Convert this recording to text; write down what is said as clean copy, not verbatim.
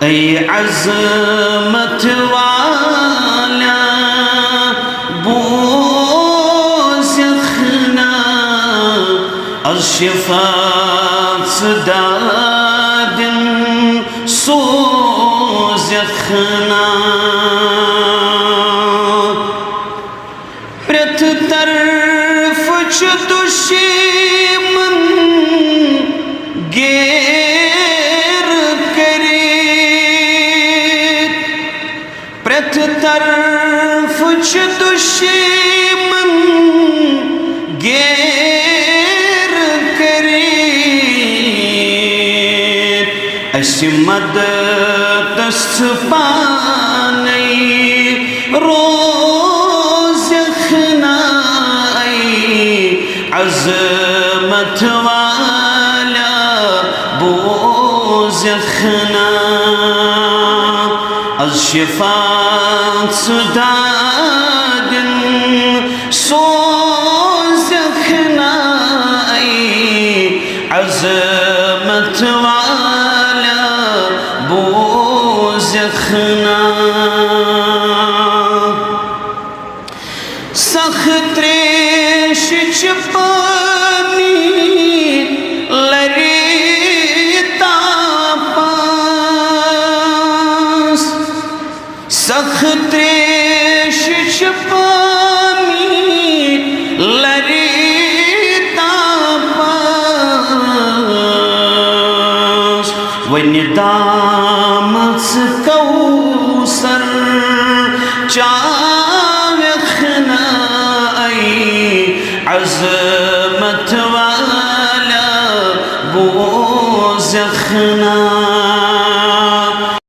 ऐ अज़मत वाला बोझ यखना az şifaat dadin soz ykhna pret tarf ch dushman ger karit pret tarf ch dushman ger मदद दस्त पाने रोज यखना अज़मत वाला बोझ यखना az şifaat dadin soz ykhna अज़मत बोझ यखना सख्त रेश च पानी लरे तापास सख्त रेश च पानी लरे तापास वन्य दामत कौसर चाव यखना अज़मत वाला बोझ यखना